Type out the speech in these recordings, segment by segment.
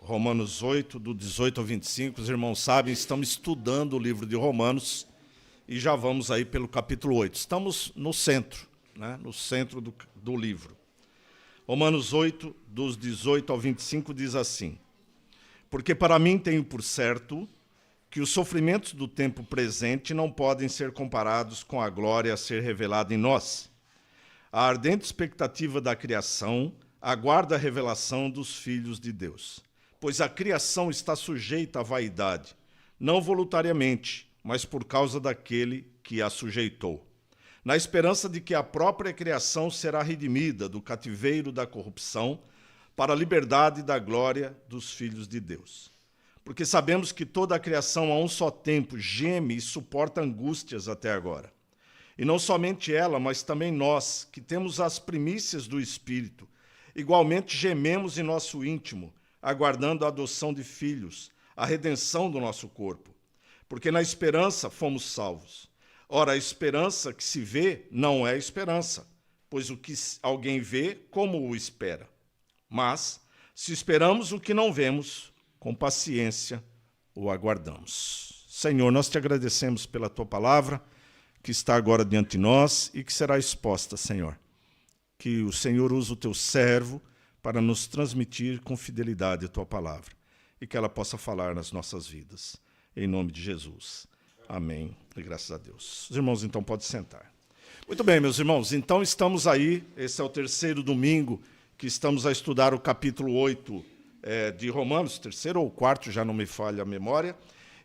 Romanos 8, do 18 ao 25. Os irmãos sabem, estamos estudando o livro de Romanos e já vamos aí pelo capítulo 8. Estamos no centro, né? No centro do livro. Romanos 8, dos 18 ao 25, diz assim: Porque para mim tenho por certo que os sofrimentos do tempo presente não podem ser comparados com a glória a ser revelada em nós. A ardente expectativa da criação aguarda a revelação dos filhos de Deus. Pois a criação está sujeita à vaidade, não voluntariamente, mas por causa daquele que a sujeitou, na esperança de que a própria criação será redimida do cativeiro da corrupção para a liberdade da glória dos filhos de Deus. Porque sabemos que toda a criação a um só tempo geme e suporta angústias até agora. E não somente ela, mas também nós, que temos as primícias do Espírito, igualmente gememos em nosso íntimo, aguardando a adoção de filhos, a redenção do nosso corpo. Porque na esperança fomos salvos. Ora, a esperança que se vê não é esperança, pois o que alguém vê, como o espera? Mas, se esperamos o que não vemos, com paciência o aguardamos. Senhor, nós te agradecemos pela tua palavra, que está agora diante de nós e que será exposta, Senhor. Que o Senhor use o teu servo para nos transmitir com fidelidade a tua palavra e que ela possa falar nas nossas vidas. Em nome de Jesus. Amém. E graças a Deus. Os irmãos, então, podem sentar. Muito bem, meus irmãos. Então, estamos aí. Esse é o terceiro domingo que estamos a estudar o capítulo 8 de Romanos. Terceiro ou quarto, já não me falha a memória.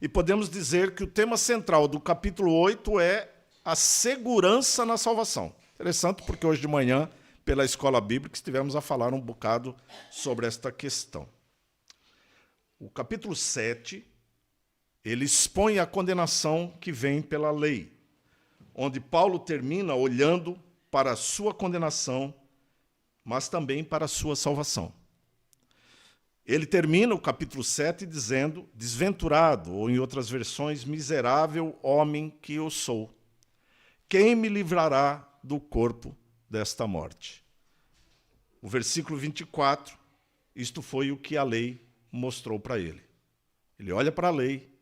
E podemos dizer que o tema central do capítulo 8 é a segurança na salvação. Interessante, porque hoje de manhã, pela escola bíblica, estivemos a falar um bocado sobre esta questão. O capítulo 7, ele expõe a condenação que vem pela lei, onde Paulo termina olhando para a sua condenação, mas também para a sua salvação. Ele termina o capítulo 7 dizendo: desventurado, ou em outras versões, miserável homem que eu sou. Quem me livrará do corpo desta morte? O versículo 24, isto foi o que a lei mostrou para ele. Ele olha para a lei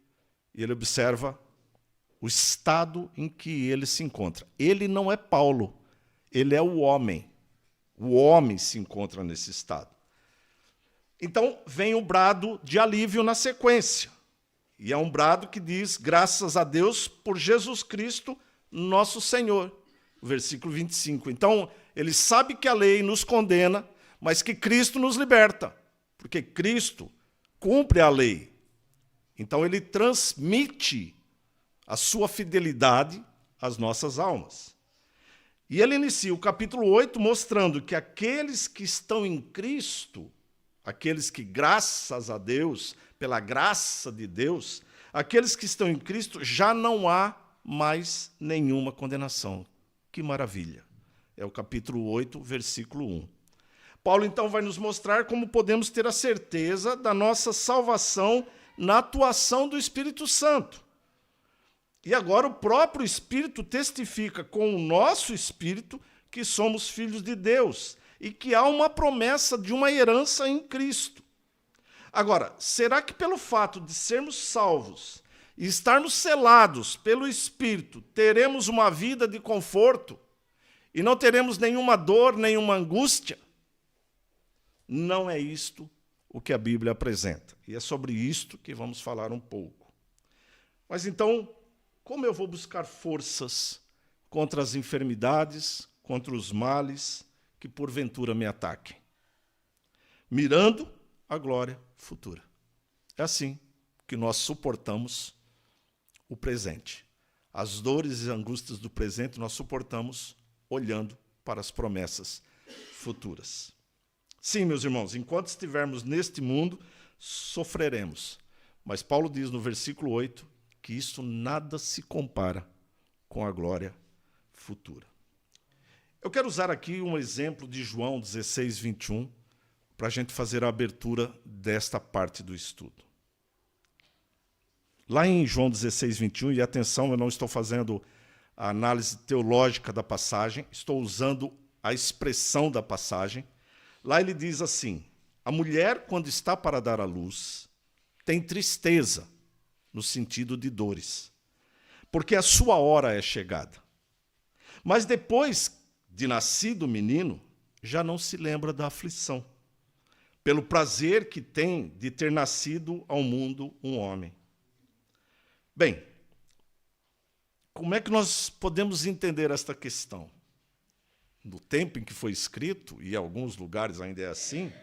e ele observa o estado em que ele se encontra. Ele não é Paulo, ele é o homem. O homem se encontra nesse estado. Então vem o brado de alívio na sequência. E é um brado que diz: graças a Deus por Jesus Cristo, nosso Senhor. Versículo 25. Então, ele sabe que a lei nos condena, mas que Cristo nos liberta, porque Cristo cumpre a lei. Então, ele transmite a sua fidelidade às nossas almas. E ele inicia o capítulo 8 mostrando que aqueles que estão em Cristo, aqueles que, graças a Deus, pela graça de Deus, aqueles que estão em Cristo, já não há mais nenhuma condenação. Que maravilha! É o capítulo 8, versículo 1. Paulo, então, vai nos mostrar como podemos ter a certeza da nossa salvação na atuação do Espírito Santo. E agora o próprio Espírito testifica com o nosso Espírito que somos filhos de Deus e que há uma promessa de uma herança em Cristo. Agora, será que pelo fato de sermos salvos e estarmos selados pelo Espírito, teremos uma vida de conforto e não teremos nenhuma dor, nenhuma angústia? Não é isto o que a Bíblia apresenta. E é sobre isto que vamos falar um pouco. Mas então, como eu vou buscar forças contra as enfermidades, contra os males que porventura me ataquem? Mirando a glória futura. É assim que nós suportamos o presente. As dores e angústias do presente nós suportamos olhando para as promessas futuras. Sim, meus irmãos, enquanto estivermos neste mundo, sofreremos. Mas Paulo diz no versículo 8 que isso nada se compara com a glória futura. Eu quero usar aqui um exemplo de João 16, 21, para a gente fazer a abertura desta parte do estudo. Lá em João 16, 21, e atenção, eu não estou fazendo a análise teológica da passagem, estou usando a expressão da passagem. Lá ele diz assim: A mulher, quando está para dar à luz, tem tristeza, no sentido de dores, porque a sua hora é chegada. Mas depois de nascido o menino, já não se lembra da aflição, pelo prazer que tem de ter nascido ao mundo um homem. Bem, como é que nós podemos entender esta questão? No tempo em que foi escrito, e em alguns lugares ainda é assim,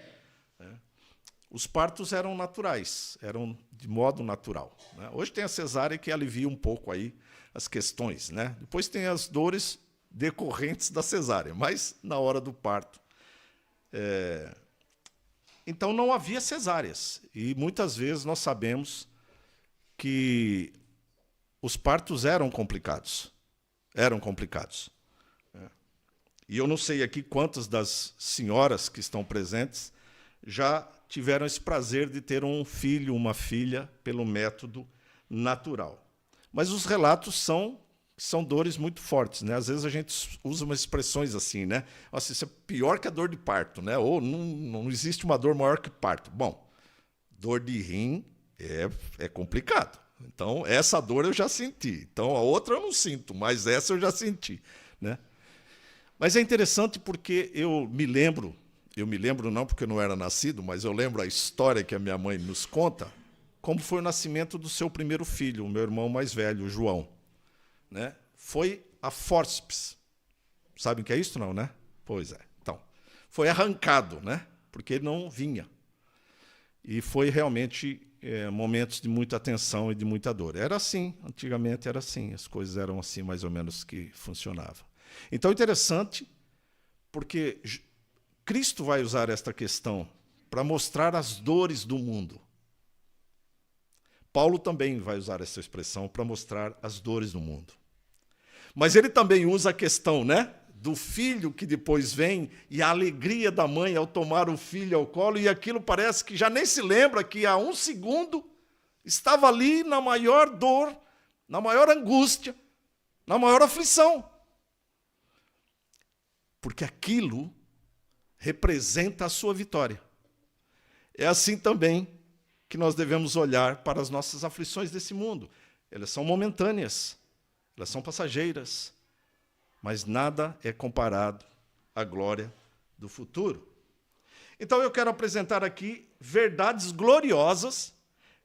os partos eram naturais, eram de modo natural. Hoje tem a cesárea que alivia um pouco aí as questões. Depois tem as dores decorrentes da cesárea, mas na hora do parto. Então não havia cesáreas. E muitas vezes nós sabemos que os partos eram complicados. Eram complicados. E eu não sei aqui quantas das senhoras que estão presentes já tiveram esse prazer de ter um filho, uma filha, pelo método natural. Mas os relatos são dores muito fortes. Às vezes a gente usa umas expressões assim, Nossa, isso é pior que a dor de parto, ou não existe uma dor maior que parto. Bom, dor de rim é complicado. Então, essa dor eu já senti. Então, a outra eu não sinto, mas essa eu já senti. Mas é interessante porque eu me lembro não porque eu não era nascido, mas eu lembro a história que a minha mãe nos conta, como foi o nascimento do seu primeiro filho, o meu irmão mais velho, o João. Foi a fórceps. Sabem o que é isso, não, Pois é. Então, foi arrancado, porque ele não vinha. E foi realmente momentos de muita tensão e de muita dor. Era assim, antigamente era assim, as coisas eram assim mais ou menos que funcionavam. Então, interessante, porque Cristo vai usar esta questão para mostrar as dores do mundo. Paulo também vai usar essa expressão para mostrar as dores do mundo. Mas ele também usa a questão, do filho que depois vem e a alegria da mãe ao tomar o filho ao colo, e aquilo parece que já nem se lembra que há um segundo estava ali na maior dor, na maior angústia, na maior aflição. Porque aquilo representa a sua vitória. É assim também que nós devemos olhar para as nossas aflições desse mundo. Elas são momentâneas, elas são passageiras, mas nada é comparado à glória do futuro. Então eu quero apresentar aqui verdades gloriosas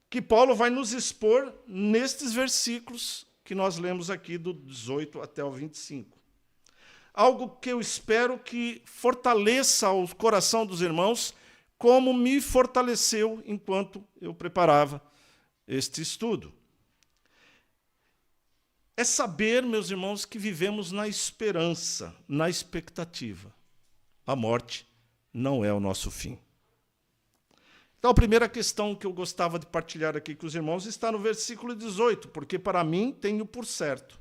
que Paulo vai nos expor nestes versículos que nós lemos aqui do 18 até o 25. Algo que eu espero que fortaleça o coração dos irmãos, como me fortaleceu enquanto eu preparava este estudo. É saber, meus irmãos, que vivemos na esperança, na expectativa. A morte não é o nosso fim. Então, a primeira questão que eu gostava de partilhar aqui com os irmãos está no versículo 18, porque para mim tenho por certo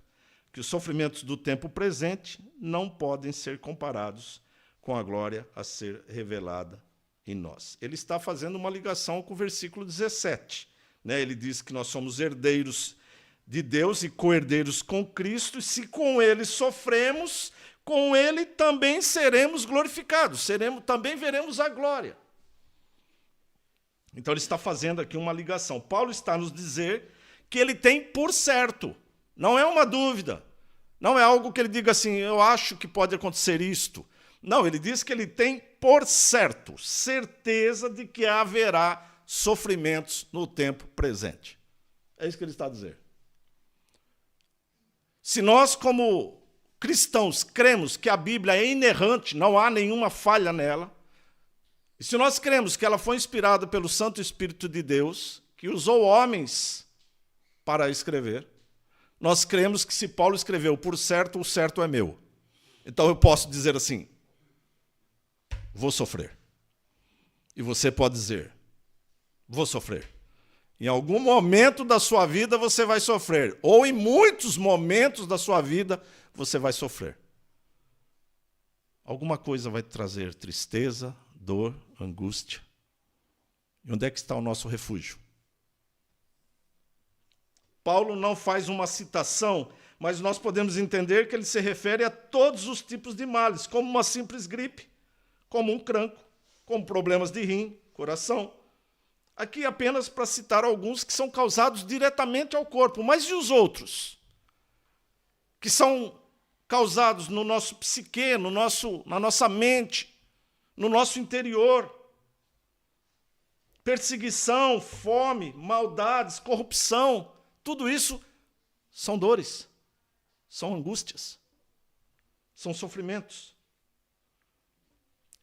que os sofrimentos do tempo presente não podem ser comparados com a glória a ser revelada em nós. Ele está fazendo uma ligação com o versículo 17. Ele diz que nós somos herdeiros de Deus e co-herdeiros com Cristo, e se com ele sofremos, com ele também seremos glorificados, também veremos a glória. Então ele está fazendo aqui uma ligação. Paulo está nos dizer que ele tem por certo. Não é uma dúvida. Não é algo que ele diga assim, eu acho que pode acontecer isto. Não, ele diz que ele tem por certo, certeza de que haverá sofrimentos no tempo presente. É isso que ele está a dizer. Se nós, como cristãos, cremos que a Bíblia é inerrante, não há nenhuma falha nela, e se nós cremos que ela foi inspirada pelo Santo Espírito de Deus, que usou homens para escrever, nós cremos que se Paulo escreveu por certo, o certo é meu. Então eu posso dizer assim, vou sofrer. E você pode dizer, vou sofrer. Em algum momento da sua vida você vai sofrer, ou em muitos momentos da sua vida você vai sofrer. Alguma coisa vai trazer tristeza, dor, angústia. E onde é que está o nosso refúgio? Paulo não faz uma citação, mas nós podemos entender que ele se refere a todos os tipos de males, como uma simples gripe, como um cancro, como problemas de rim, coração. Aqui apenas para citar alguns que são causados diretamente ao corpo, mas e os outros? Que são causados no nosso psique, na nossa mente, no nosso interior. Perseguição, fome, maldades, corrupção, tudo isso são dores, são angústias, são sofrimentos.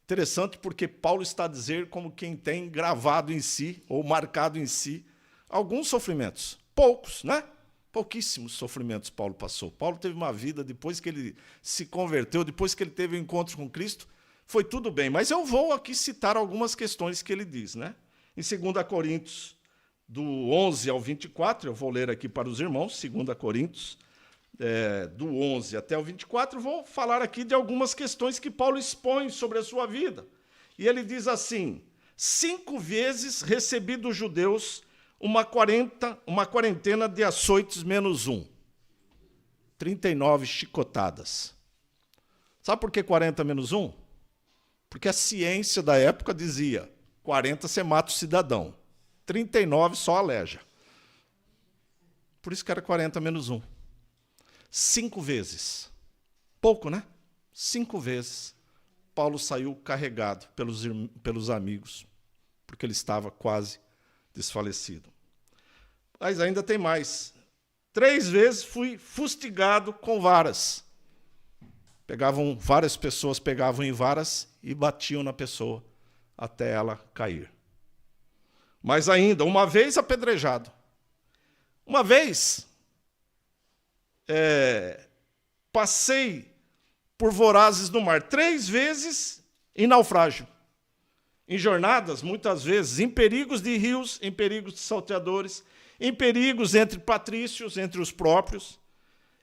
Interessante porque Paulo está a dizer como quem tem gravado em si, ou marcado em si, alguns sofrimentos. Poucos, né? Pouquíssimos sofrimentos Paulo passou. Paulo teve uma vida, depois que ele se converteu, depois que ele teve o encontro com Cristo, foi tudo bem. Mas eu vou aqui citar algumas questões que ele diz, né? Em 2 Coríntios, do 11 ao 24, eu vou ler aqui para os irmãos, 2 Coríntios, do 11 até o 24, vou falar aqui de algumas questões que Paulo expõe sobre a sua vida. E ele diz assim: 5 vezes recebi dos judeus uma quarentena de açoites menos 1. 39 chicotadas. Sabe por que 40 menos 1? Porque a ciência da época dizia 40 você mata o cidadão, 39 só aleja. Por isso que era 40 menos 1. 5 vezes. Pouco, né? 5 vezes. Paulo saiu carregado pelos amigos, porque ele estava quase desfalecido. Mas ainda tem mais. 3 vezes fui fustigado com varas. Várias pessoas pegavam em varas e batiam na pessoa até ela cair. Mas ainda, uma vez apedrejado. Uma vez passei por vorazes do mar, 3 vezes em naufrágio. Em jornadas, muitas vezes, em perigos de rios, em perigos de salteadores, em perigos entre patrícios, entre os próprios,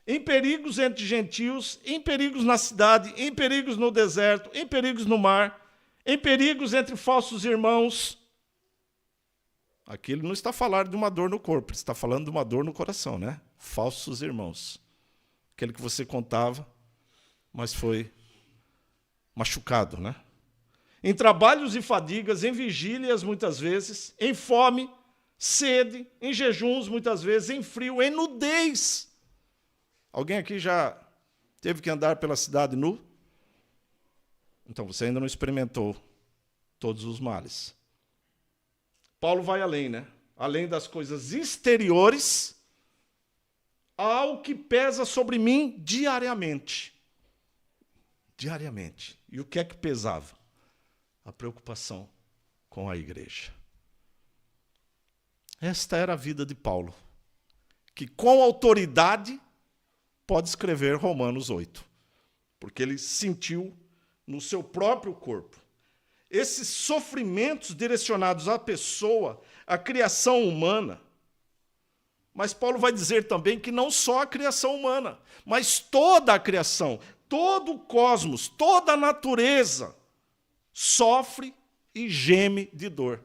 em perigos entre gentios, em perigos na cidade, em perigos no deserto, em perigos no mar, em perigos entre falsos irmãos. Aqui ele não está falando de uma dor no corpo, ele está falando de uma dor no coração, né? Falsos irmãos. Aquele que você contava, mas foi machucado, né? Em trabalhos e fadigas, em vigílias, muitas vezes, em fome, sede, em jejuns, muitas vezes, em frio, em nudez. Alguém aqui já teve que andar pela cidade nu? Então, você ainda não experimentou todos os males. Paulo vai além, né? Além das coisas exteriores, ao que pesa sobre mim diariamente. Diariamente. E o que é que pesava? A preocupação com a igreja. Esta era a vida de Paulo, que com autoridade pode escrever Romanos 8, porque ele sentiu no seu próprio corpo esses sofrimentos direcionados à pessoa, à criação humana. Mas Paulo vai dizer também que não só a criação humana, mas toda a criação, todo o cosmos, toda a natureza sofre e geme de dor.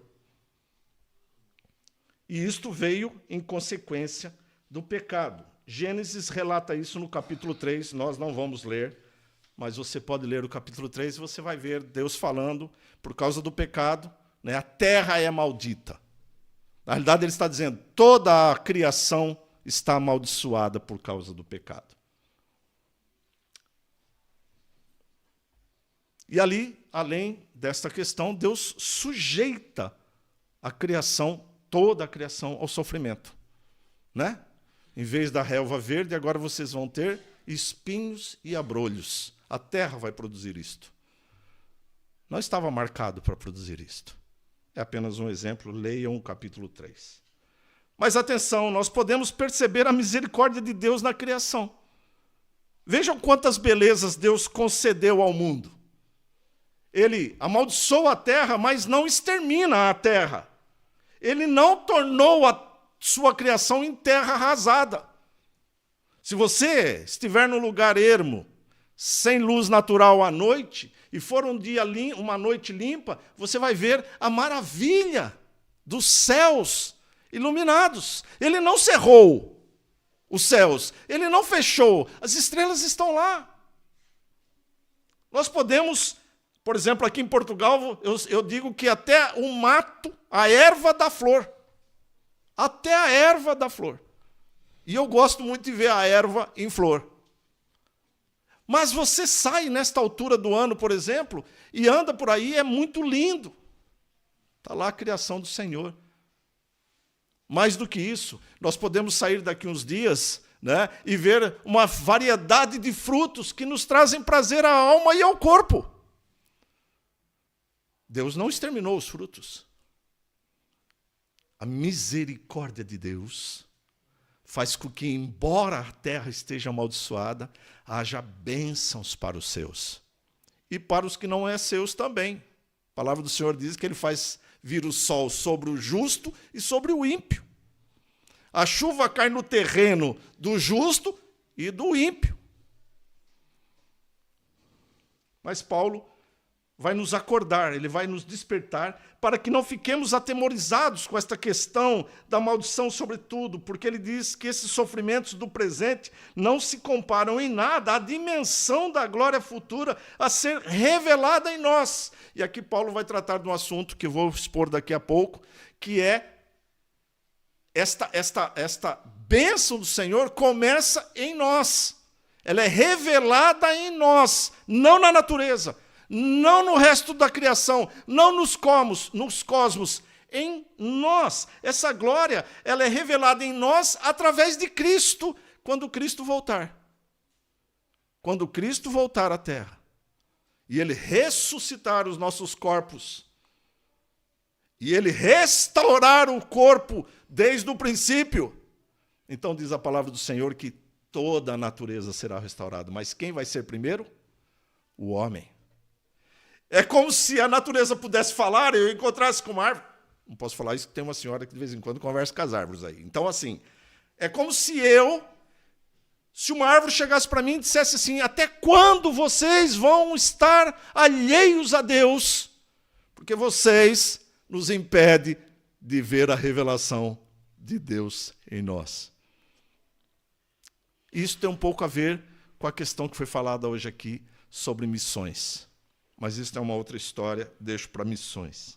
E isto veio em consequência do pecado. Gênesis relata isso no capítulo 3, nós não vamos ler, mas você pode ler o capítulo 3 e você vai ver Deus falando, por causa do pecado, né, a terra é maldita. Na realidade, ele está dizendo, toda a criação está amaldiçoada por causa do pecado. E ali, além desta questão, Deus sujeita a criação, toda a criação, ao sofrimento. Né? Em vez da relva verde, agora vocês vão ter espinhos e abrolhos. A terra vai produzir isto. Não estava marcado para produzir isto. É apenas um exemplo, leiam o capítulo 3. Mas atenção, nós podemos perceber a misericórdia de Deus na criação. Vejam quantas belezas Deus concedeu ao mundo. Ele amaldiçoa a terra, mas não extermina a terra. Ele não tornou a sua criação em terra arrasada. Se você estiver num lugar ermo, sem luz natural à noite, e for uma noite limpa, você vai ver a maravilha dos céus iluminados. Ele não cerrou os céus, ele não fechou, as estrelas estão lá. Nós podemos Por exemplo, aqui em Portugal, eu digo que até o mato, a erva dá flor. Até a erva dá flor. E eu gosto muito de ver a erva em flor. Mas você sai nesta altura do ano, por exemplo, e anda por aí, é muito lindo. Está lá a criação do Senhor. Mais do que isso, nós podemos sair daqui uns dias, né, e ver uma variedade de frutos que nos trazem prazer à alma e ao corpo. Deus não exterminou os frutos. A misericórdia de Deus faz com que, embora a terra esteja amaldiçoada, haja bênçãos para os seus. E para os que não é seus também. A palavra do Senhor diz que Ele faz vir o sol sobre o justo e sobre o ímpio. A chuva cai no terreno do justo e do ímpio. Mas Paulo vai nos acordar, ele vai nos despertar para que não fiquemos atemorizados com esta questão da maldição sobre tudo, porque ele diz que esses sofrimentos do presente não se comparam em nada à dimensão da glória futura a ser revelada em nós. E aqui Paulo vai tratar de um assunto que eu vou expor daqui a pouco, que é esta bênção do Senhor começa em nós. Ela é revelada em nós, não na natureza, não no resto da criação, não nos cosmos, em nós. Essa glória, ela é revelada em nós através de Cristo, quando Cristo voltar. Quando Cristo voltar à terra, e Ele ressuscitar os nossos corpos, e Ele restaurar o corpo desde o princípio, então diz a palavra do Senhor que toda a natureza será restaurada. Mas quem vai ser primeiro? O homem. É como se a natureza pudesse falar e eu encontrasse com uma árvore. Não posso falar isso, que tem uma senhora que de vez em quando conversa com as árvores aí. Então, assim, é como se uma árvore chegasse para mim e dissesse assim: até quando vocês vão estar alheios a Deus? Porque vocês nos impedem de ver a revelação de Deus em nós. Isso tem um pouco a ver com a questão que foi falada hoje aqui sobre missões. Mas isso é uma outra história, deixo para missões.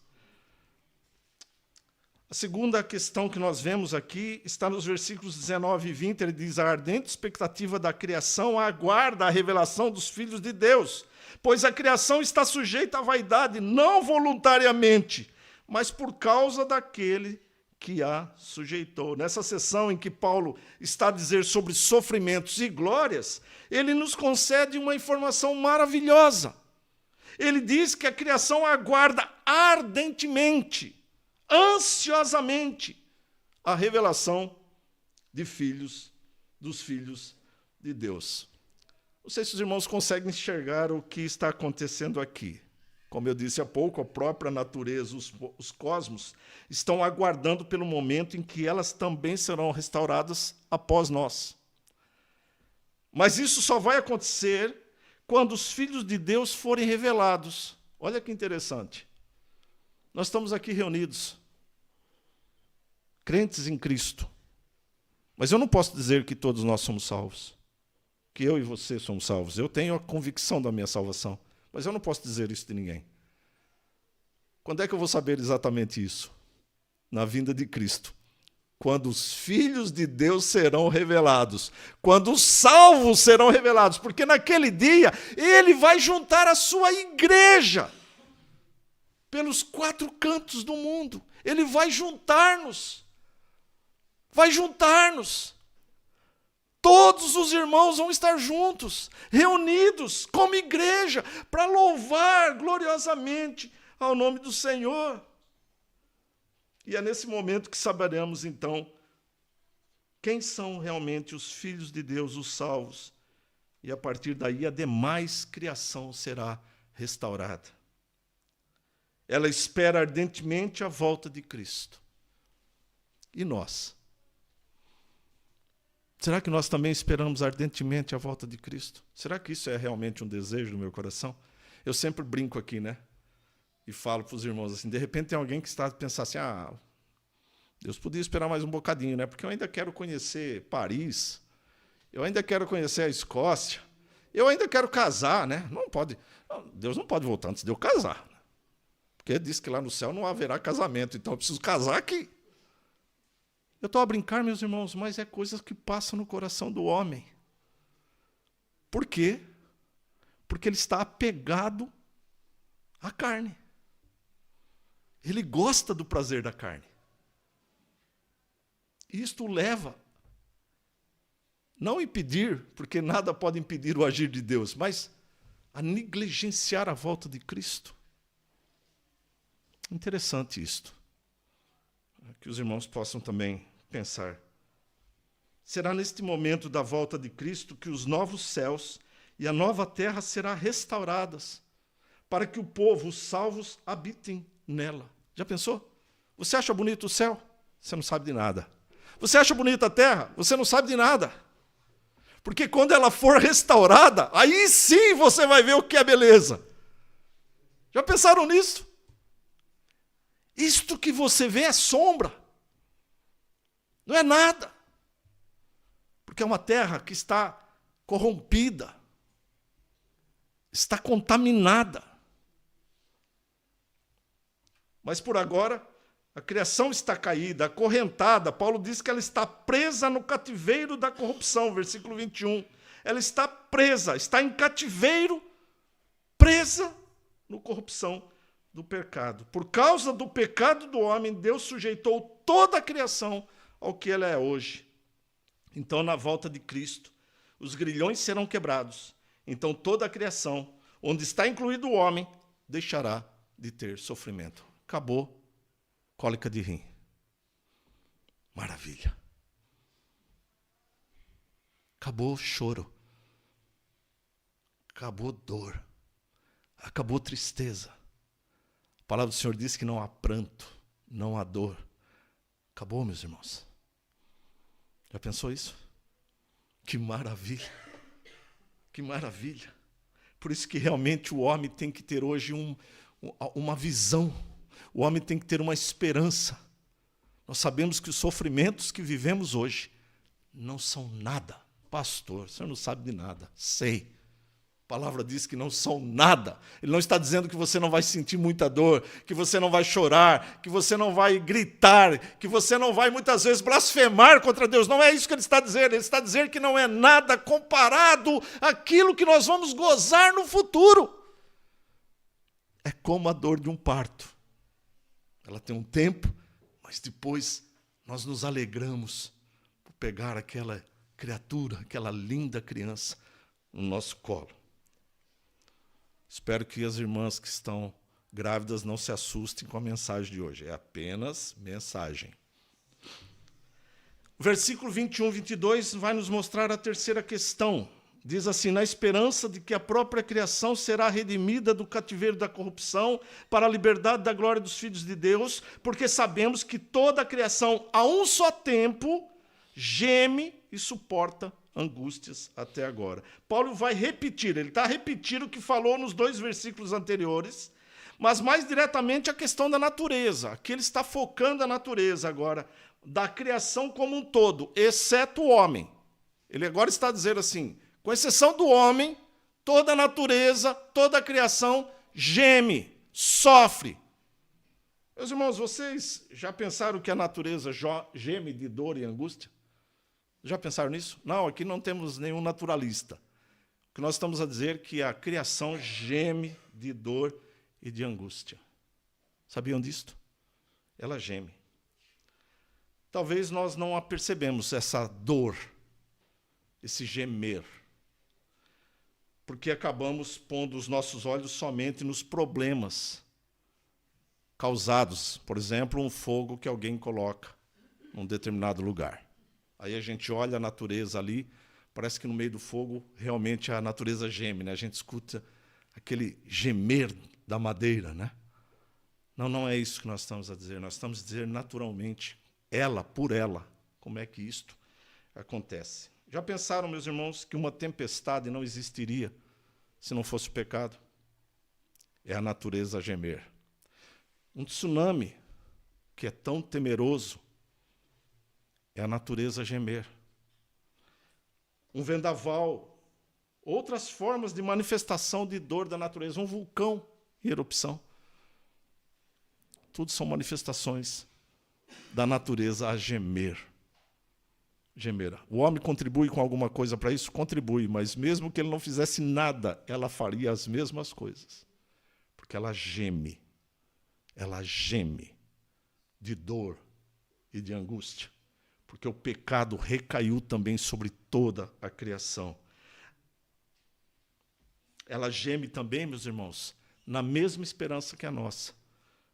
A segunda questão que nós vemos aqui está nos versículos 19 e 20. Ele diz: a ardente expectativa da criação aguarda a revelação dos filhos de Deus, pois a criação está sujeita à vaidade, não voluntariamente, mas por causa daquele que a sujeitou. Nessa sessão em que Paulo está a dizer sobre sofrimentos e glórias, ele nos concede uma informação maravilhosa. Ele diz que a criação aguarda ardentemente, ansiosamente, a revelação dos filhos de Deus. Não sei se os irmãos conseguem enxergar o que está acontecendo aqui. Como eu disse há pouco, a própria natureza, os cosmos, estão aguardando pelo momento em que elas também serão restauradas após nós. Mas isso só vai acontecer quando os filhos de Deus forem revelados. Olha que interessante. Nós estamos aqui reunidos, crentes em Cristo. Mas eu não posso dizer que todos nós somos salvos, que eu e você somos salvos. Eu tenho a convicção da minha salvação, mas eu não posso dizer isso de ninguém. Quando é que eu vou saber exatamente isso? Na vinda de Cristo. Quando os filhos de Deus serão revelados, quando os salvos serão revelados, porque naquele dia Ele vai juntar a sua igreja pelos 4 cantos do mundo. Ele vai juntar-nos. Todos os irmãos vão estar juntos, reunidos como igreja, para louvar gloriosamente ao nome do Senhor. E é nesse momento que saberemos, então, quem são realmente os filhos de Deus, os salvos. E a partir daí a demais criação será restaurada. Ela espera ardentemente a volta de Cristo. E nós? Será que nós também esperamos ardentemente a volta de Cristo? Será que isso é realmente um desejo do meu coração? Eu sempre brinco aqui, né? E falo para os irmãos assim, de repente tem alguém que está a pensar assim, Deus podia esperar mais um bocadinho, né? Porque eu ainda quero conhecer Paris, eu ainda quero conhecer a Escócia, Eu ainda quero casar, né? Não pode. Deus não pode voltar antes de eu casar. Porque ele disse que lá no céu não haverá casamento, então eu preciso casar aqui. Eu estou a brincar, meus irmãos, mas é coisas que passam no coração do homem. Por quê? Porque ele está apegado à carne. Ele gosta do prazer da carne. Isto leva, não impedir, porque nada pode impedir o agir de Deus, mas a negligenciar a volta de Cristo. Interessante isto. Que os irmãos possam também pensar. Será neste momento da volta de Cristo que os novos céus e a nova terra serão restauradas, para que o povo, os salvos, habitem nela. Já pensou? Você acha bonito o céu? Você não sabe de nada. Você acha bonita a terra? Você não sabe de nada. Porque quando ela for restaurada, aí sim você vai ver o que é beleza. Já pensaram nisso? Isto que você vê é sombra. Não é nada. Porque é uma terra que está corrompida. Está contaminada. Mas por agora, a criação está caída, acorrentada. Paulo diz que ela está presa no cativeiro da corrupção, versículo 21. Ela está presa, está em cativeiro, presa na corrupção do pecado. Por causa do pecado do homem, Deus sujeitou toda a criação ao que ela é hoje. Então, na volta de Cristo, os grilhões serão quebrados. Então, toda a criação, onde está incluído o homem, deixará de ter sofrimento. Acabou. Cólica de rim. Maravilha. Acabou o choro. Acabou dor. Acabou tristeza. A palavra do Senhor diz que não há pranto, não há dor. Acabou, meus irmãos. Já pensou isso? Que maravilha. Que maravilha. Por isso que realmente o homem tem que ter hoje uma visão. O homem tem que ter uma esperança. Nós sabemos que os sofrimentos que vivemos hoje não são nada. Pastor, o senhor não sabe de nada. Sei. A palavra diz que não são nada. Ele não está dizendo que você não vai sentir muita dor, que você não vai chorar, que você não vai gritar, que você não vai muitas vezes blasfemar contra Deus. Não é isso que ele está dizendo. Ele está dizendo que não é nada comparado àquilo que nós vamos gozar no futuro. É como a dor de um parto. Ela tem um tempo, mas depois nós nos alegramos por pegar aquela criatura, aquela linda criança no nosso colo. Espero que as irmãs que estão grávidas não se assustem com a mensagem de hoje. É apenas mensagem. O versículo 21, 22 vai nos mostrar a terceira questão. Diz assim: na esperança de que a própria criação será redimida do cativeiro da corrupção para a liberdade da glória dos filhos de Deus, porque sabemos que toda a criação, a um só tempo, geme e suporta angústias até agora. Paulo vai repetir, ele está repetindo o que falou nos 2 versículos anteriores, mas mais diretamente a questão da natureza. Aqui ele está focando a natureza agora, da criação como um todo, exceto o homem. Ele agora está dizendo assim: com exceção do homem, toda a natureza, toda a criação geme, sofre. Meus irmãos, vocês já pensaram que a natureza geme de dor e angústia? Já pensaram nisso? Não, aqui não temos nenhum naturalista. O que nós estamos a dizer é que a criação geme de dor e de angústia. Sabiam disto? Ela geme. Talvez nós não a percebemos, essa dor, esse gemer, porque acabamos pondo os nossos olhos somente nos problemas causados, por exemplo, um fogo que alguém coloca num determinado lugar. Aí a gente olha a natureza ali, parece que no meio do fogo realmente a natureza geme, né? A gente escuta aquele gemer da madeira, né? Não é isso que nós estamos a dizer. Nós estamos a dizer naturalmente, ela por ela, como é que isto acontece. Já pensaram, meus irmãos, que uma tempestade não existiria se não fosse o pecado? É a natureza a gemer. Um tsunami, que é tão temeroso, é a natureza a gemer. Um vendaval Outras formas de manifestação de dor da natureza, um vulcão em erupção. Tudo são manifestações da natureza a gemer. Gemer. O homem contribui com alguma coisa para isso? Contribui, mas mesmo que ele não fizesse nada, ela faria as mesmas coisas. Porque ela geme de dor e de angústia, porque o pecado recaiu também sobre toda a criação. Ela geme também, meus irmãos, na mesma esperança que a nossa,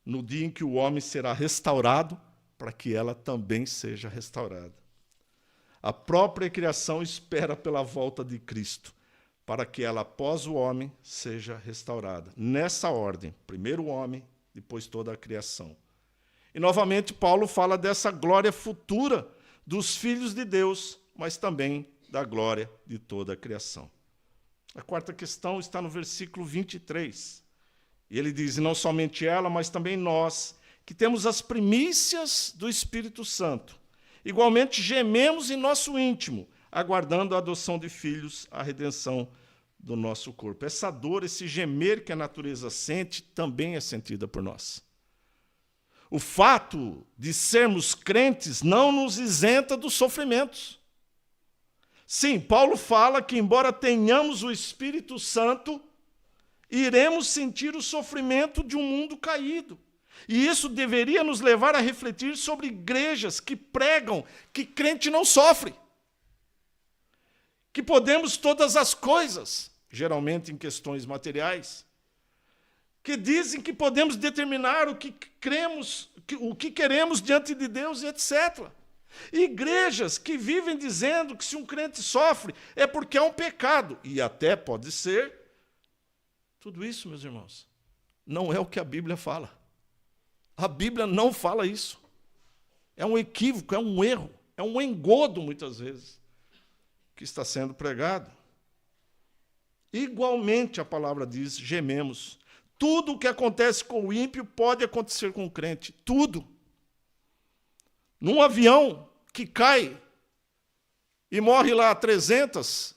no dia em que o homem será restaurado, para que ela também seja restaurada. A própria criação espera pela volta de Cristo, para que ela, após o homem, seja restaurada. Nessa ordem, primeiro o homem, depois toda a criação. E, novamente, Paulo fala dessa glória futura dos filhos de Deus, mas também da glória de toda a criação. A quarta questão está no versículo 23. E ele diz, e não somente ela, mas também nós, que temos as primícias do Espírito Santo. Igualmente gememos em nosso íntimo, aguardando a adoção de filhos, a redenção do nosso corpo. Essa dor, esse gemer que a natureza sente, também é sentida por nós. O fato de sermos crentes não nos isenta dos sofrimentos. Sim, Paulo fala que, embora tenhamos o Espírito Santo, iremos sentir o sofrimento de um mundo caído. E isso deveria nos levar a refletir sobre igrejas que pregam que crente não sofre, que podemos todas as coisas, geralmente em questões materiais, que dizem que podemos determinar o que cremos, o que queremos diante de Deus, etc. Igrejas que vivem dizendo que se um crente sofre é porque é um pecado, e até pode ser. Tudo isso, meus irmãos, não é o que a Bíblia fala. A Bíblia não fala isso. É um equívoco, é um erro, é um engodo, muitas vezes, que está sendo pregado. Igualmente, a palavra diz, gememos. Tudo o que acontece com o ímpio pode acontecer com o crente. Tudo. Num avião que cai e morre lá 300,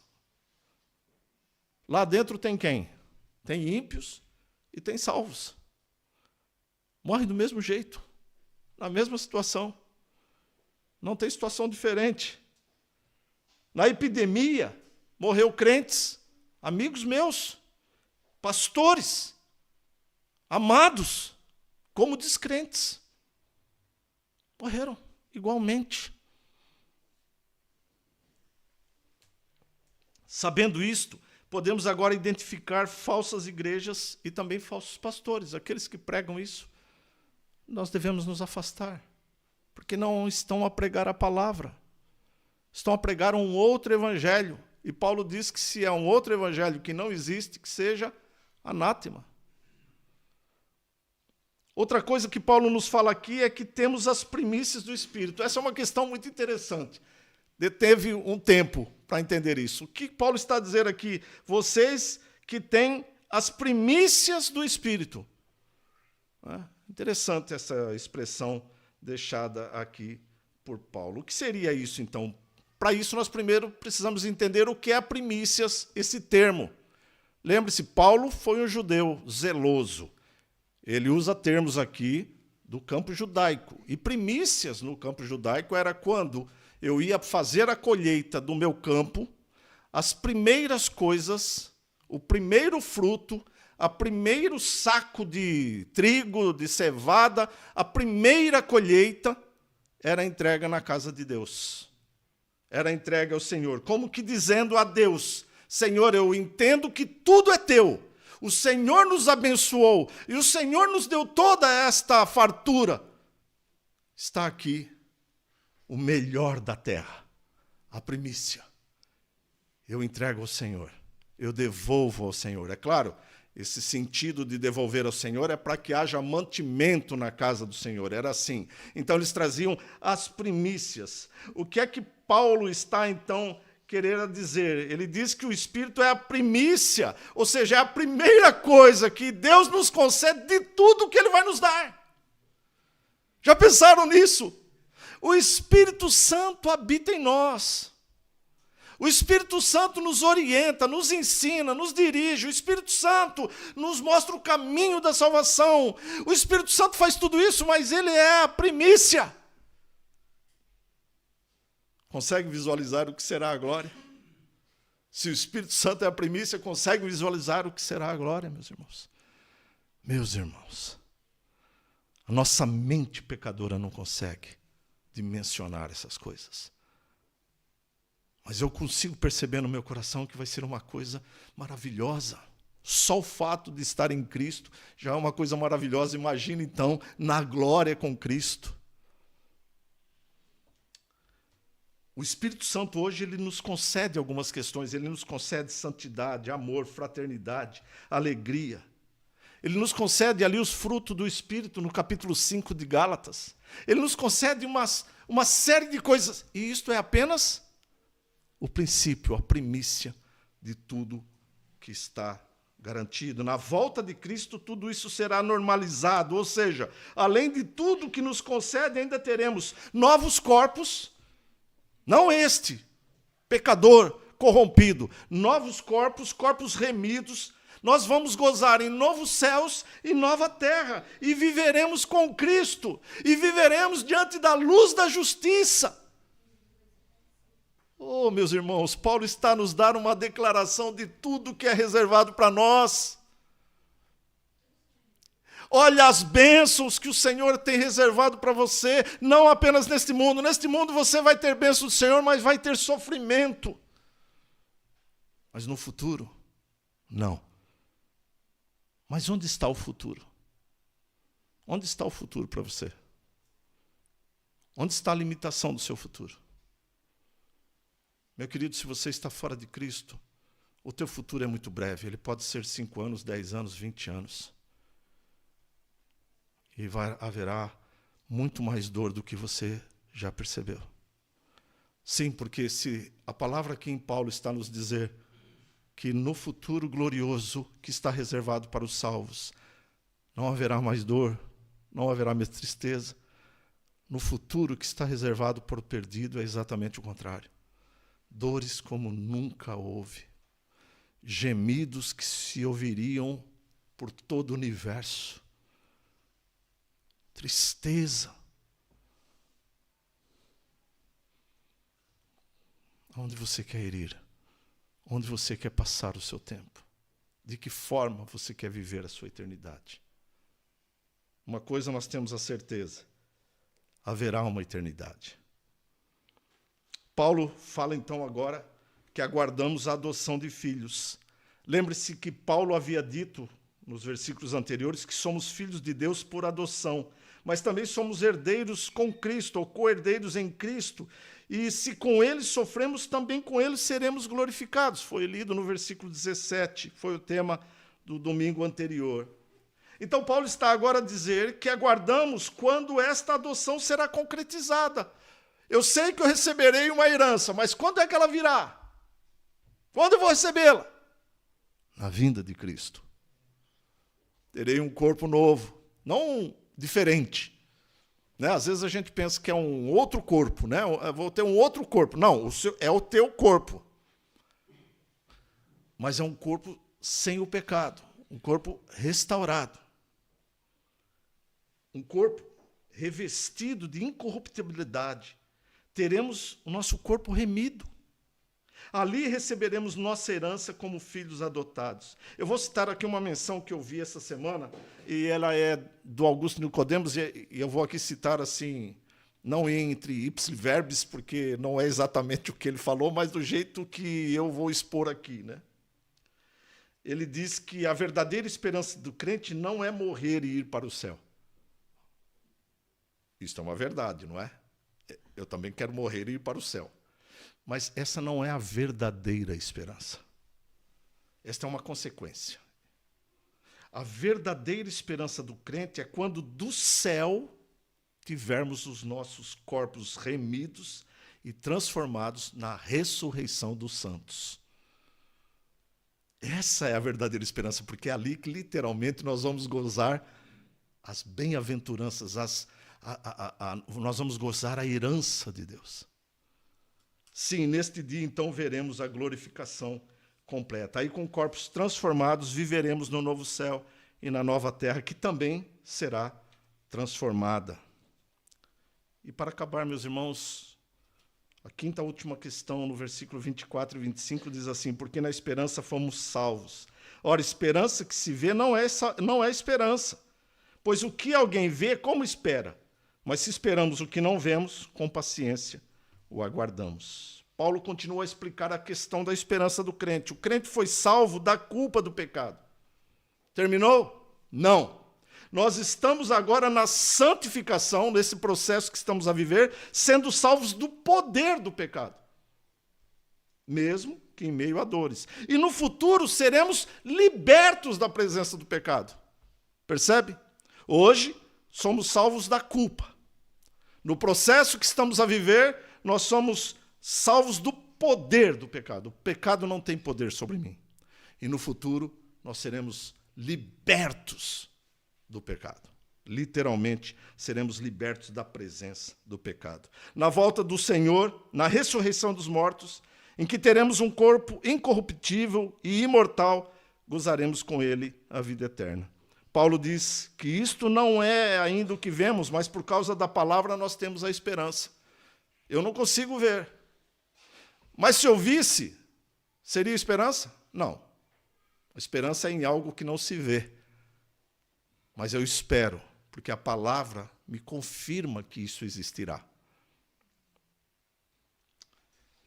lá dentro tem quem? Tem ímpios e tem salvos. Morre do mesmo jeito, na mesma situação. Não tem situação diferente. Na epidemia, morreu crentes, amigos meus, pastores, amados, como descrentes. Morreram igualmente. Sabendo isto, podemos agora identificar falsas igrejas e também falsos pastores, aqueles que pregam isso. Nós devemos nos afastar, porque não estão a pregar a palavra, estão a pregar um outro evangelho. E Paulo diz que se é um outro evangelho que não existe, que seja anátema. Outra coisa que Paulo nos fala aqui é que temos as primícias do Espírito. Essa é uma questão muito interessante. Deteve um tempo para entender isso. O que Paulo está a dizer aqui? Vocês que têm as primícias do Espírito. Interessante essa expressão deixada aqui por Paulo. O que seria isso, então? Para isso, nós primeiro precisamos entender o que é primícias, esse termo. Lembre-se, Paulo foi um judeu zeloso. Ele usa termos aqui do campo judaico. E primícias no campo judaico era quando eu ia fazer a colheita do meu campo, as primeiras coisas, o primeiro fruto, o primeiro saco de trigo, de cevada, a primeira colheita era entrega na casa de Deus. Era entregue ao Senhor, como que dizendo a Deus, Senhor, eu entendo que tudo é teu. O Senhor nos abençoou e o Senhor nos deu toda esta fartura. Está aqui o melhor da terra, a primícia. Eu entrego ao Senhor, eu devolvo ao Senhor. É claro, esse sentido de devolver ao Senhor é para que haja mantimento na casa do Senhor. Era assim. Então, eles traziam as primícias. O que é que Paulo está, então, querer dizer? Ele diz que o Espírito é a primícia, ou seja, é a primeira coisa que Deus nos concede de tudo que Ele vai nos dar. Já pensaram nisso? O Espírito Santo habita em nós. O Espírito Santo nos orienta, nos ensina, nos dirige. O Espírito Santo nos mostra o caminho da salvação. O Espírito Santo faz tudo isso, mas ele é a primícia. Consegue visualizar o que será a glória? Se o Espírito Santo é a primícia, consegue visualizar o que será a glória, meus irmãos? Meus irmãos, a nossa mente pecadora não consegue dimensionar essas coisas. Mas eu consigo perceber no meu coração que vai ser uma coisa maravilhosa. Só o fato de estar em Cristo já é uma coisa maravilhosa. Imagina, então, na glória com Cristo. O Espírito Santo hoje ele nos concede algumas questões. Ele nos concede santidade, amor, fraternidade, alegria. Ele nos concede ali os frutos do Espírito no capítulo 5 de Gálatas. Ele nos concede uma série de coisas. E isto é apenas o princípio, a primícia de tudo que está garantido. Na volta de Cristo, tudo isso será normalizado. Ou seja, além de tudo que nos concede, ainda teremos novos corpos. Não este, pecador, corrompido. Novos corpos, corpos remidos. Nós vamos gozar em novos céus e nova terra. E viveremos com Cristo. E viveremos diante da luz da justiça. Oh, meus irmãos, Paulo está nos dando uma declaração de tudo que é reservado para nós. Olha as bênçãos que o Senhor tem reservado para você, não apenas neste mundo. Neste mundo você vai ter bênção do Senhor, mas vai ter sofrimento. Mas no futuro, não. Mas onde está o futuro? Onde está o futuro para você? Onde está a limitação do seu futuro? Meu querido, se você está fora de Cristo, o teu futuro é muito breve. Ele pode ser 5 anos, 10 anos, 20 anos. E haverá muito mais dor do que você já percebeu. Sim, porque se a palavra aqui em Paulo está nos dizer que no futuro glorioso que está reservado para os salvos, não haverá mais dor, não haverá mais tristeza. No futuro que está reservado para o perdido é exatamente o contrário. Dores como nunca houve, gemidos que se ouviriam por todo o universo, tristeza. Aonde você quer ir? Onde você quer passar o seu tempo? De que forma você quer viver a sua eternidade? Uma coisa nós temos a certeza: haverá uma eternidade. Paulo fala então agora que aguardamos a adoção de filhos. Lembre-se que Paulo havia dito nos versículos anteriores que somos filhos de Deus por adoção, mas também somos herdeiros com Cristo, ou co-herdeiros em Cristo, e se com ele sofremos, também com ele seremos glorificados. Foi lido no versículo 17, foi o tema do domingo anterior. Então Paulo está agora a dizer que aguardamos quando esta adoção será concretizada. Eu sei que eu receberei uma herança, mas quando é que ela virá? Quando eu vou recebê-la? Na vinda de Cristo. Terei um corpo novo, não diferente. Né? Às vezes a gente pensa que é um outro corpo, né? Eu vou ter um outro corpo. Não, é o teu corpo. Mas é um corpo sem o pecado, um corpo restaurado. Um corpo revestido de incorruptibilidade. Teremos o nosso corpo remido. Ali receberemos nossa herança como filhos adotados. Eu vou citar aqui uma menção que eu vi essa semana, e ela é do Augusto Nicodemos, e eu vou aqui citar assim, não entre ipsis verbis, porque não é exatamente o que ele falou, mas do jeito que eu vou expor aqui, né? Ele diz que a verdadeira esperança do crente não é morrer e ir para o céu. Isso é uma verdade, não é? Eu também quero morrer e ir para o céu. Mas essa não é a verdadeira esperança. Esta é uma consequência. A verdadeira esperança do crente é quando do céu tivermos os nossos corpos remidos e transformados na ressurreição dos santos. Essa é a verdadeira esperança, porque é ali que literalmente nós vamos gozar as bem-aventuranças, nós vamos gozar a herança de Deus. Sim, neste dia, então, veremos a glorificação completa. Aí, com corpos transformados, viveremos no novo céu e na nova terra, que também será transformada. E para acabar, meus irmãos, a quinta última questão, no versículo 24 e 25, diz assim: porque na esperança fomos salvos. Ora, esperança que se vê não é esperança, pois o que alguém vê, como espera? Mas se esperamos o que não vemos, com paciência o aguardamos. Paulo continua a explicar a questão da esperança do crente. O crente foi salvo da culpa do pecado. Terminou? Não. Nós estamos agora na santificação, nesse processo que estamos a viver, sendo salvos do poder do pecado, mesmo que em meio a dores. E no futuro seremos libertos da presença do pecado. Percebe? Hoje somos salvos da culpa. No processo que estamos a viver, nós somos salvos do poder do pecado. O pecado não tem poder sobre mim. E no futuro nós seremos libertos do pecado. Literalmente, seremos libertos da presença do pecado. Na volta do Senhor, na ressurreição dos mortos, em que teremos um corpo incorruptível e imortal, gozaremos com ele a vida eterna. Paulo diz que isto não é ainda o que vemos, mas por causa da palavra nós temos a esperança. Eu não consigo ver. Mas se eu visse, seria esperança? Não. A esperança é em algo que não se vê. Mas eu espero, porque a palavra me confirma que isso existirá.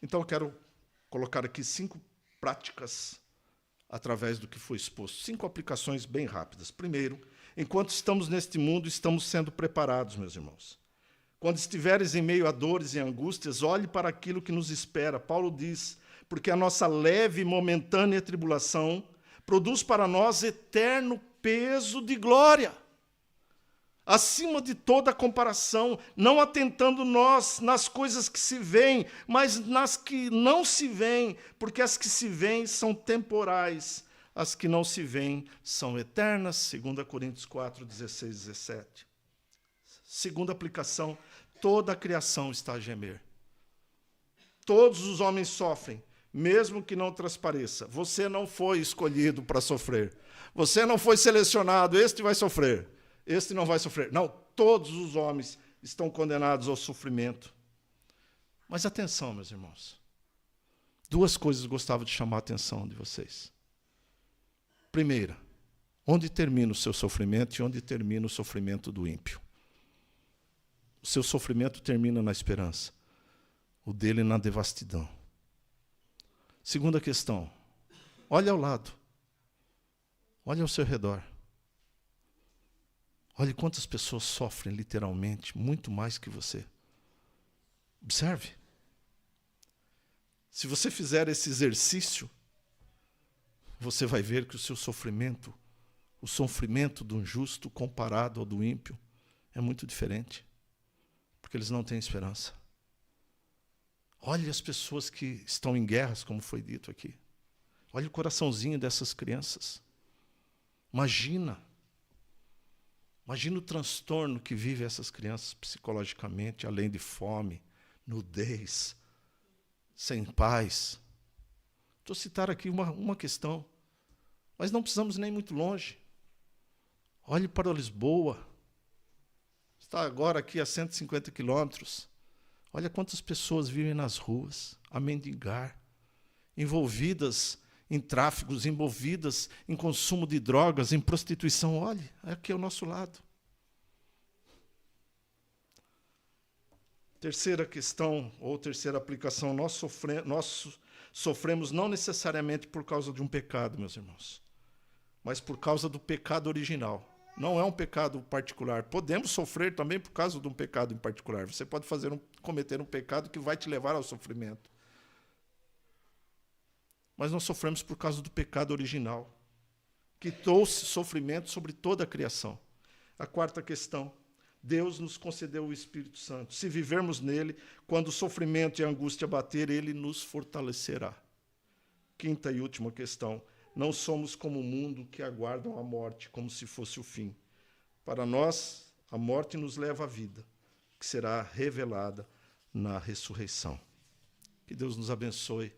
Então eu quero colocar aqui 5 práticas através do que foi exposto. 5 aplicações bem rápidas. Primeiro, enquanto estamos neste mundo, estamos sendo preparados, meus irmãos. Quando estiveres em meio a dores e angústias, olhe para aquilo que nos espera. Paulo diz, porque a nossa leve e momentânea tribulação produz para nós eterno peso de glória, acima de toda comparação, não atentando nós nas coisas que se veem, mas nas que não se veem, porque as que se veem são temporais, as que não se veem são eternas, 2 Coríntios 4, 16, 17. Segunda aplicação, toda a criação está a gemer. Todos os homens sofrem, mesmo que não transpareça. Você não foi escolhido para sofrer. Você não foi selecionado, este vai sofrer, este não vai sofrer. Não, todos os homens estão condenados ao sofrimento. Mas atenção, meus irmãos. 2 coisas gostava de chamar a atenção de vocês. Primeira, onde termina o seu sofrimento e onde termina o sofrimento do ímpio? O seu sofrimento termina na esperança, o dele na devastidão. Segunda questão, olhe ao lado, olhe ao seu redor. Olhe quantas pessoas sofrem literalmente, muito mais que você. Observe. Se você fizer esse exercício, você vai ver que o seu sofrimento, o sofrimento de um justo comparado ao do ímpio, é muito diferente, porque eles não têm esperança. Olhe as pessoas que estão em guerras, como foi dito aqui. Olhe o coraçãozinho dessas crianças. Imagina o transtorno que vivem essas crianças psicologicamente, além de fome, nudez, sem paz. Estou a citar aqui uma questão, mas não precisamos nem muito longe. Olhe para Lisboa. Está agora aqui a 150 quilômetros. Olha quantas pessoas vivem nas ruas, a mendigar, envolvidas em tráficos, envolvidas em consumo de drogas, em prostituição. Olhe, aqui ao nosso lado. Terceira questão, ou terceira aplicação, nós sofremos não necessariamente por causa de um pecado, meus irmãos, mas por causa do pecado original. Não é um pecado particular. Podemos sofrer também por causa de um pecado em particular. Você pode cometer um pecado que vai te levar ao sofrimento. Mas nós sofremos por causa do pecado original, que trouxe sofrimento sobre toda a criação. A quarta questão, Deus nos concedeu o Espírito Santo. Se vivermos nele, quando o sofrimento e a angústia bater, ele nos fortalecerá. Quinta e última questão, não somos como o mundo que aguardam a morte, como se fosse o fim. Para nós, a morte nos leva à vida, que será revelada na ressurreição. Que Deus nos abençoe.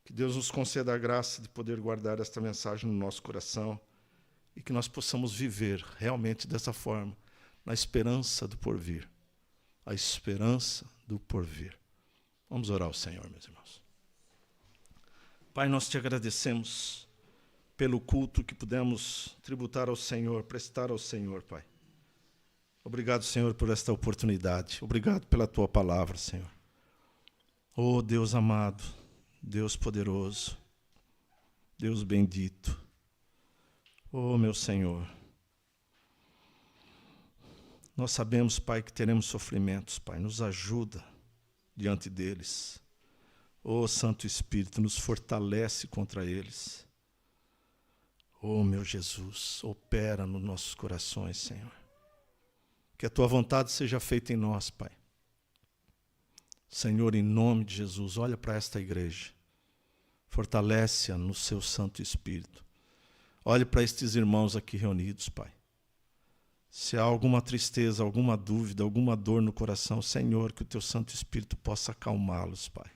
Que Deus nos conceda a graça de poder guardar esta mensagem no nosso coração e que nós possamos viver realmente dessa forma, na esperança do porvir. A esperança do porvir. Vamos orar ao Senhor, meus irmãos. Pai, nós te agradecemos pelo culto que pudemos tributar ao Senhor, prestar ao Senhor, Pai. Obrigado, Senhor, por esta oportunidade. Obrigado pela tua palavra, Senhor. Oh, Deus amado, Deus poderoso, Deus bendito. Oh, meu Senhor. Nós sabemos, Pai, que teremos sofrimentos, Pai. Nos ajuda diante deles. Oh, Santo Espírito, nos fortalece contra eles. Oh, meu Jesus, opera nos nossos corações, Senhor. Que a tua vontade seja feita em nós, Pai. Senhor, em nome de Jesus, olha para esta igreja. Fortalece-a no seu Santo Espírito. Olhe para estes irmãos aqui reunidos, Pai. Se há alguma tristeza, alguma dúvida, alguma dor no coração, Senhor, que o teu Santo Espírito possa acalmá-los, Pai.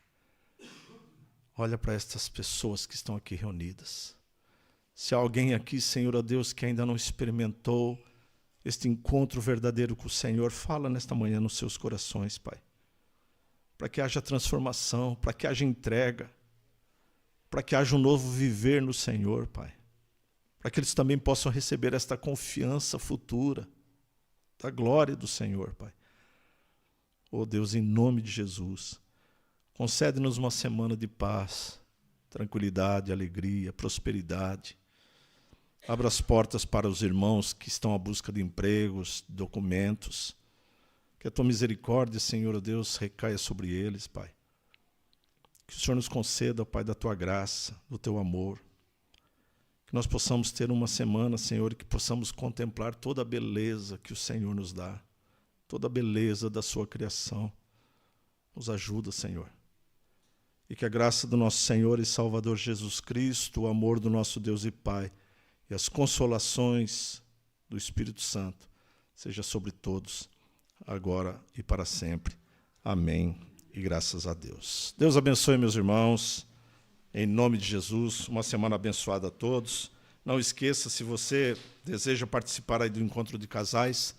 Olha para estas pessoas que estão aqui reunidas. Se há alguém aqui, Senhor, ó Deus, que ainda não experimentou este encontro verdadeiro com o Senhor, fala nesta manhã nos seus corações, Pai. Para que haja transformação, para que haja entrega, para que haja um novo viver no Senhor, Pai. Para que eles também possam receber esta confiança futura da glória do Senhor, Pai. Oh Deus, em nome de Jesus, concede-nos uma semana de paz, tranquilidade, alegria, prosperidade. Abra as portas para os irmãos que estão à busca de empregos, documentos. Que a tua misericórdia, Senhor Deus, recaia sobre eles, Pai. Que o Senhor nos conceda, Pai, da tua graça, do teu amor. Que nós possamos ter uma semana, Senhor, e que possamos contemplar toda a beleza que o Senhor nos dá. Toda a beleza da sua criação. Nos ajuda, Senhor. E que a graça do nosso Senhor e Salvador Jesus Cristo, o amor do nosso Deus e Pai, e as consolações do Espírito Santo seja sobre todos, agora e para sempre. Amém. E graças a Deus. Deus abençoe, meus irmãos. Em nome de Jesus, uma semana abençoada a todos. Não esqueça, se você deseja participar aí do encontro de casais,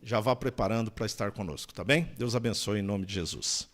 já vá preparando para estar conosco, tá bem? Deus abençoe em nome de Jesus.